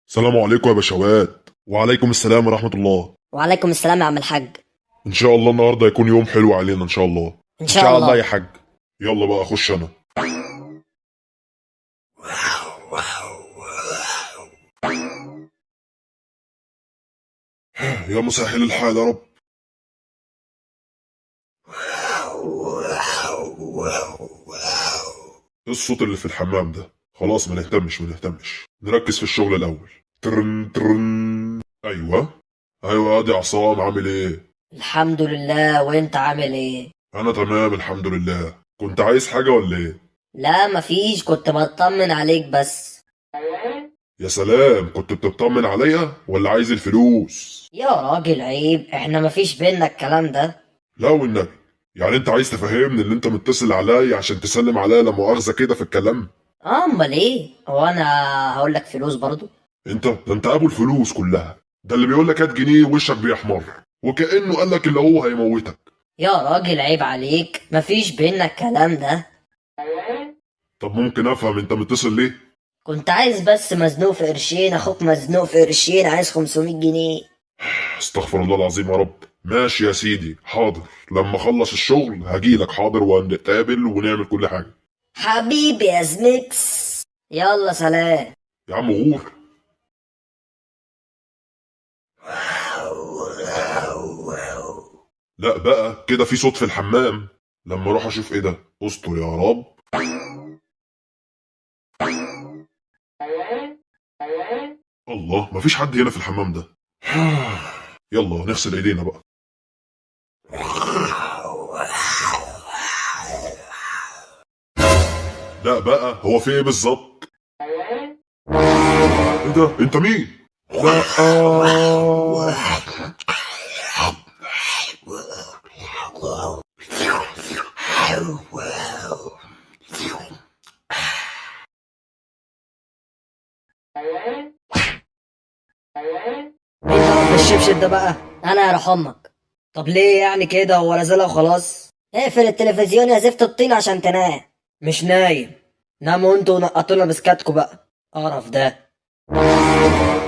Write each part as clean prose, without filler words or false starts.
السلام عليكم يا باشوات. وعليكم السلام ورحمة الله. وعليكم السلام يا عم الحاج. إن شاء الله النهاردة يكون يوم حلو علينا إن شاء الله. إن شاء الله. يا حاج. يلا بقى أخش أنا. يا مسهل الحال يا رب. إيه الصوت اللي في الحمام ده؟ خلاص ما نهتمش نركز في الشغل الأول. ترن ترن. أيوه أيوه، دي عصام، عامل إيه؟ الحمد لله، وانت عامل ايه؟ أنا تمام الحمد لله. كنت عايز حاجة ولا إيه؟ لا مفيش، كنت بطمن عليك بس. يا سلام، كنت بتطمن عليا ولا عايز الفلوس؟ يا راجل عيب، احنا مفيش بينا الكلام ده. لا والنبي، يعني انت عايز تفهمني ان انت متصل عليا عشان تسلم عليا لا مؤاخذة كده في الكلام؟ امال ايه؟ هو انا هقول لك فلوس برضو؟ انت ابو الفلوس كلها. ده اللي بيقول لك هات جنيه وشك بيحمر، وكأنه قال لك اللي هو هيموتك. يا راجل عيب عليك، مفيش بينا الكلام ده. طب ممكن افهم انت متصل ليه؟ كنت عايز بس مزنوق في قرشين، اخوك مزنوق في قرشين، عايز 500 جنيه. استغفر الله العظيم يا رب. ماشي يا سيدي، حاضر، لما اخلص الشغل هجيلك، حاضر، ونتقابل ونعمل كل حاجة. حبيبي يا زميكس، يلا سلام. يا عم غور. لا بقى كده في صوت في الحمام، لما اروح اشوف ايه ده. استر يا رب. الله، مفيش حد هنا في الحمام ده. يلا نغسل ايدينا بقى. لا بقى، هو في ايه بالظبط؟ ايه ده؟ انت مين؟ لا ايه الشبشب ده بقى؟ انا يا روح امك. طب ليه يعني كده؟ هو نازلها وخلاص؟ اقفل التلفزيون يا زفت الطين عشان تنام. مش نايم. ناموا انتوا ونقطونا بسكاتكوا بقى. قرف ده.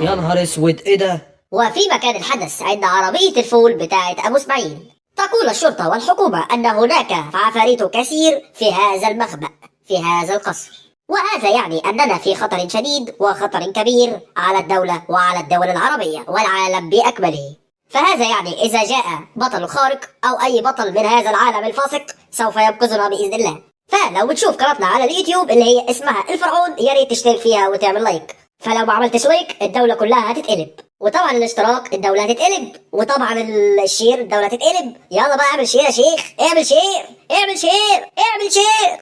يا نهار اسود، ايه ده؟ وفي مكان الحدث عند عربية الفول بتاعة أبو إسماعيل، تقول الشرطة والحكومة أن هناك عفاريت كثير في هذا المخبأ في هذا القصر، وهذا يعني أننا في خطر شديد وخطر كبير على الدولة وعلى الدول العربية والعالم بأكمله. فهذا يعني إذا جاء بطل خارق أو أي بطل من هذا العالم الفاسق سوف ينقذنا بإذن الله. فلو بتشوف قناتنا على اليوتيوب اللي هي اسمها الفرعون، يا ريت تشترك فيها وتعمل لايك. فلو ما عملتش لايك الدولة كلها هتتقلب، وطبعا الاشتراك الدولة هتتقلب، وطبعا الشير الدولة هتتقلب. يلا بقى اعمل شير يا شيخ، اعمل شير اعمل شير اعمل شير.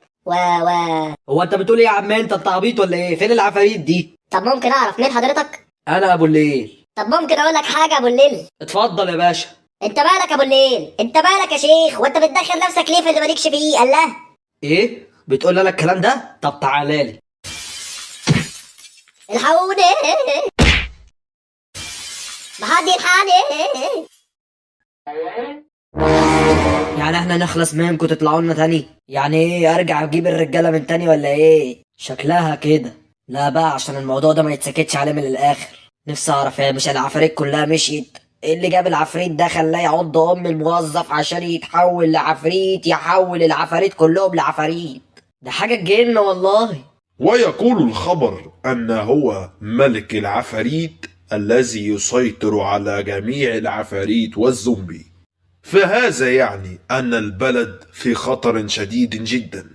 هو انت بتقول ايه يا عم؟ انت عبيط ولا ايه؟ فين العفاريت دي؟ طب ممكن اعرف مين حضرتك؟ انا ابو الليل. طب ممكن اقول لك حاجة يا ابو الليل؟ اتفضل يا باشا. انت مالك يا ابو الليل؟ انت مالك يا شيخ؟ وانت بتدخل نفسك ليه في اللي مالكش فيه؟ الله. ايه بتقول انا الكلام ده؟ طب تعالى لي. الحقوني، ما حد يلحقني. يعني احنا نخلص منكم تطلعوا لنا تاني؟ يعني ايه، ارجع اجيب الرجاله من تاني ولا ايه؟ شكلها كده. لا بقى، عشان الموضوع ده ما يتسكتش عليه من الاخر. نفسي اعرف، هي مش العفاريت كلها مشيت؟ ايه اللي جاب العفريت ده خلاه يعض ام الموظف عشان يتحول لعفريت، يحول العفاريت كلهم لعفاريت؟ ده حاجه تجن والله. ويقول الخبر أن هو ملك العفاريت الذي يسيطر على جميع العفاريت والزومبي، فهذا يعني أن البلد في خطر شديد جدا،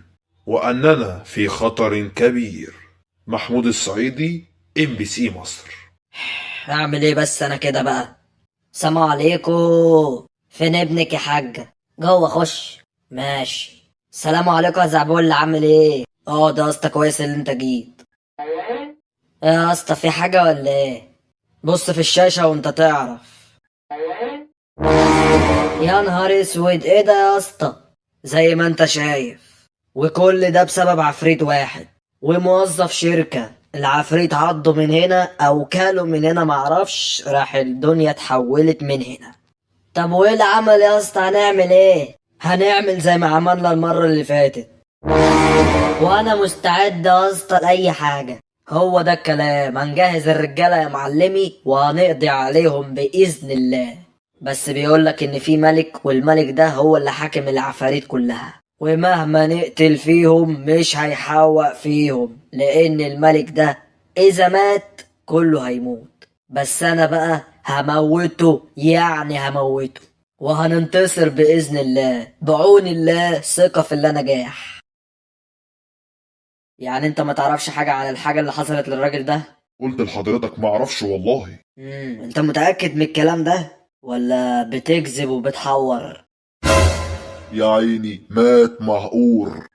وأننا في خطر كبير. محمود الصعيدي، MBC مصر. اعمل ايه بس انا كده بقى؟ سلام عليكم. فين ابنك يا حاجه؟ جوه، خش. ماشي. السلام عليكم يا زعبول، عامل ايه؟ ده يا اسطى كويس اللي انت جيت. ايه يا اسطى، في حاجه ولا ايه؟ بص في الشاشه وانت تعرف. يا نهار اسود، ايه ده يا اسطى؟ زي ما انت شايف، وكل ده بسبب عفريت واحد وموظف شركة. العفريت عضه من هنا او كاله من هنا معرفش، راح الدنيا اتحولت من هنا. طب وايه العمل يا اسطى؟ هنعمل ايه؟ هنعمل زي ما عملنا المرة اللي فاتت، وانا مستعد يا اسطى لاي حاجة. هو ده الكلام، هنجهز الرجالة يا معلمي وهنقضي عليهم بإذن الله. بس بيقولك إن في ملك، والملك ده هو اللي حاكم العفاريت كلها، ومهما نقتل فيهم مش هيحوق فيهم، لأن الملك ده إذا مات كله هيموت. بس أنا بقى هموته، يعني هموته، وهننتصر بإذن الله بعون الله، ثقة في الله نجاح. يعني انت ما تعرفش حاجة عن الحاجة اللي حصلت للراجل ده؟ قلت لحضرتك ما اعرفش والله. انت متأكد من الكلام ده ولا بتكذب وبتحور؟ يا عيني مات مهقور.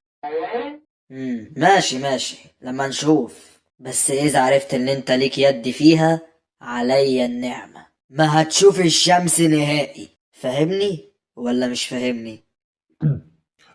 ماشي ماشي، لما نشوف. بس اذا عرفت ان انت ليك يد فيها عليا النعمة، ما هتشوف الشمس نهائي. فاهمني ولا مش فاهمني؟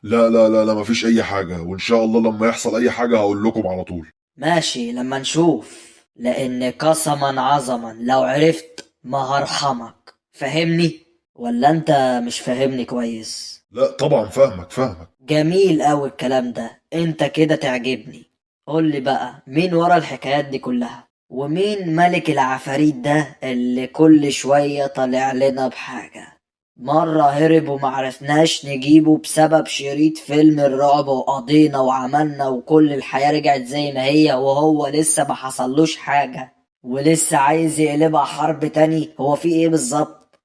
لا لا لا لا، مفيش اي حاجة، وان شاء الله لما يحصل اي حاجة هقول لكم على طول. ماشي لما نشوف، لان قسما عظما لو عرفت ما هرحمك. فاهمني ولا انت مش فاهمني كويس؟ لا طبعا فاهمك. جميل اوي الكلام ده، انت كده تعجبني. قولي بقى، مين ورا الحكايات دي كلها؟ ومين ملك العفاريت ده اللي كل شوية طالع لنا بحاجة؟ مرة هرب ومعرفناش نجيبه بسبب شريط فيلم الرعب، وقضينا وعملنا وكل الحياة رجعت زي ما هي، وهو لسه ما حصلوش حاجة ولسه عايز يقلبها حرب تاني. هو في ايه بالظبط؟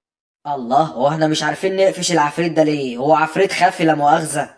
الله، هو احنا مش عارفين نقفش العفريت ده ليه؟ هو عفريت خافي لا مؤاخذة.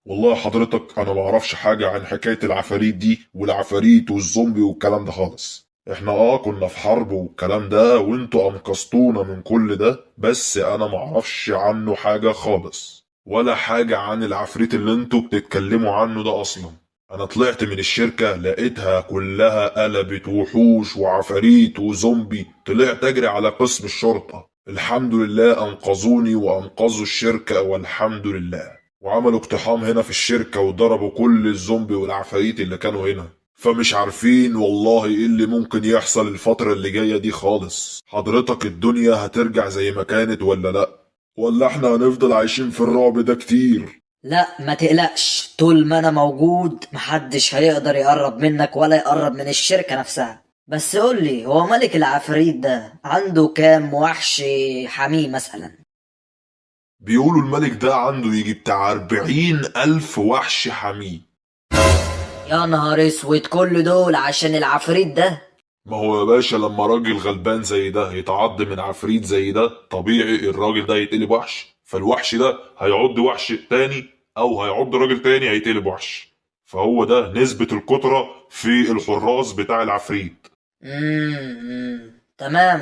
والله حضرتك انا ما اعرفش حاجة عن حكاية العفاريت دي والعفاريت والزومبي والكلام ده خالص. احنا كنا في حرب والكلام ده، وانتوا انقذتونا من كل ده، بس انا ما اعرفش عنه حاجة خالص، ولا حاجة عن العفريت اللي انتوا بتتكلموا عنه ده اصلا. انا طلعت من الشركة لقيتها كلها قلبت وحوش وعفاريت وزومبي، طلعت اجري على قسم الشرطة. الحمد لله انقذوني وانقذوا الشركة والحمد لله، وعملوا اقتحام هنا في الشركة وضربوا كل الزومبي والعفاريت اللي كانوا هنا. فمش عارفين والله ايه اللي ممكن يحصل الفترة اللي جاية دي خالص. حضرتك الدنيا هترجع زي ما كانت ولا لا؟ ولا احنا هنفضل عايشين في الرعب ده كتير؟ لا ما تقلقش، طول ما انا موجود محدش هيقدر يقرب منك ولا يقرب من الشركة نفسها. بس قولي، هو ملك العفاريت ده عنده كام وحش حميه مثلا؟ بيقولوا الملك ده عنده يجي بتاع 40,000 وحش حميه. يا نهار اسود، كل دول عشان العفريت ده؟ ما هو يا باشا لما راجل غلبان زي ده يتعض من عفريت زي ده، طبيعي الراجل ده يتقلب وحش، فالوحش ده هيعض وحش تاني، او هيعض راجل تاني هيتقلب وحش. فهو ده نسبة الكترة في الحراس بتاع العفريت.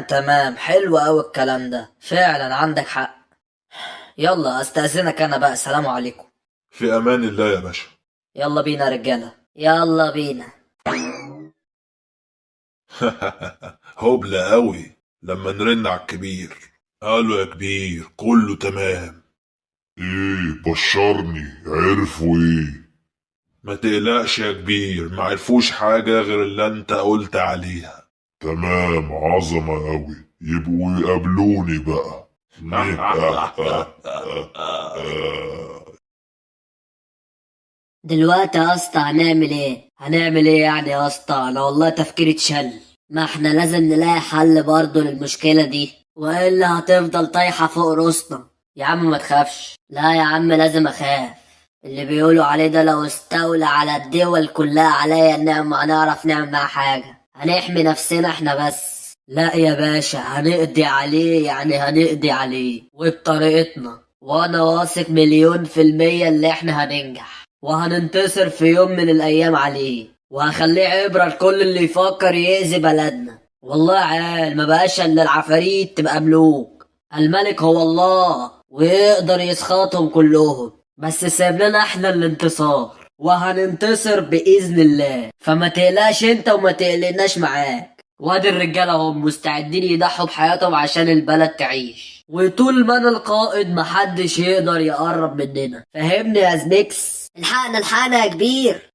تمام، حلو اوي الكلام ده، فعلا عندك حق. يلا استأذنك انا بقى، سلام عليكم. في امان الله يا باشا. يلا بينا يا رجالة، يلا بينا. هبلة قوي لما نرن على الكبير. قالوا يا كبير كله تمام. ايه بشرني، عرفوا ايه؟ ما تقلقش يا كبير، ما عرفوش حاجة غير اللي انت قلت عليها. تمام، عظمة قوي، يبقوا يقابلوني بقى. دلوقتي يا اسطى هنعمل ايه؟ هنعمل ايه يعني يا اسطى؟ انا والله تفكيري اتشل. ما احنا لازم نلاقي حل برضه للمشكلة دي، والا هتفضل طايحة فوق راسنا. يا عم ما تخافش. لا يا عم لازم اخاف. اللي بيقولوا عليه ده لو استولى على الدول كلها عليا النعمة هنعرف نعمل معاه حاجة. هنحمي نفسنا احنا بس. لا يا باشا، هنقضي عليه، يعني هنقضي عليه وبطريقتنا، وانا واثق 1,000,000% اللي احنا هننجح وهننتصر في يوم من الايام عليه، وهخليه عبرة لكل اللي يفكر يأذي بلدنا. والله يا عيال ما بقاش الا العفاريت تبقى ملوك، الملك هو الله ويقدر يسخطهم كلهم، بس سيب لنا احنا الانتصار وهننتصر بإذن الله. فما تقلقش انت وما تقلقناش معاك، وادي الرجالة هم مستعدين يضحوا بحياتهم عشان البلد تعيش، وطول ما انا القائد محدش يقدر يقرب مننا. فهمني يا زميكس؟ الحقنا يا كبير.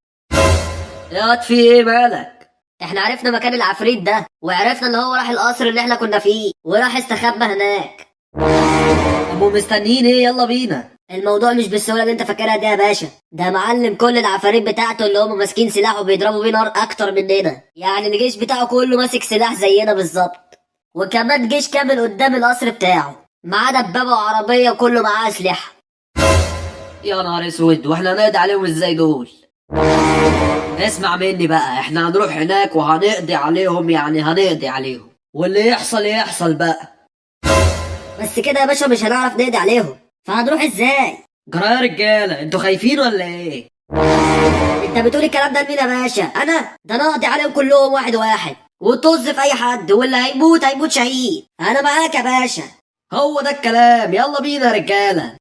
يا في ايه مالك؟ احنا عرفنا مكان العفريت ده، وعرفنا ان هو راح القصر اللي احنا كنا فيه وراح استخبى هناك. طب ومستنيين ايه؟ يلا بينا. الموضوع مش بالسهولة اللي انت فاكرها دي يا باشا، ده معلم كل العفاريت بتاعته اللي هم ماسكين سلاح وبيضربوا بيه نار اكتر مننا، يعني الجيش بتاعه كله ماسك سلاح زينا بالظبط، وكمان جيش كامل قدام القصر بتاعه، معاه دبابة وعربية وكله معاه اسلحة. يا نهار اسود، واحنا هنقضي عليهم ازاي دول؟ اسمع مني بقى، احنا هنروح هناك وهنقضي عليهم، يعني هنقضي عليهم، واللي يحصل يحصل بقى. بس كده يا باشا مش هنعرف نقضي عليهم، فهنروح ازاي؟ جرى يا رجاله، انتوا خايفين ولا ايه؟ انت بتقول الكلام ده لمين يا باشا؟ ده انا اقضي عليهم كلهم واحد واحد، وطز في اي حد، واللي هيموت هيموت شهيد. انا معاك يا باشا. هو ده الكلام، يلا بينا يا رجاله.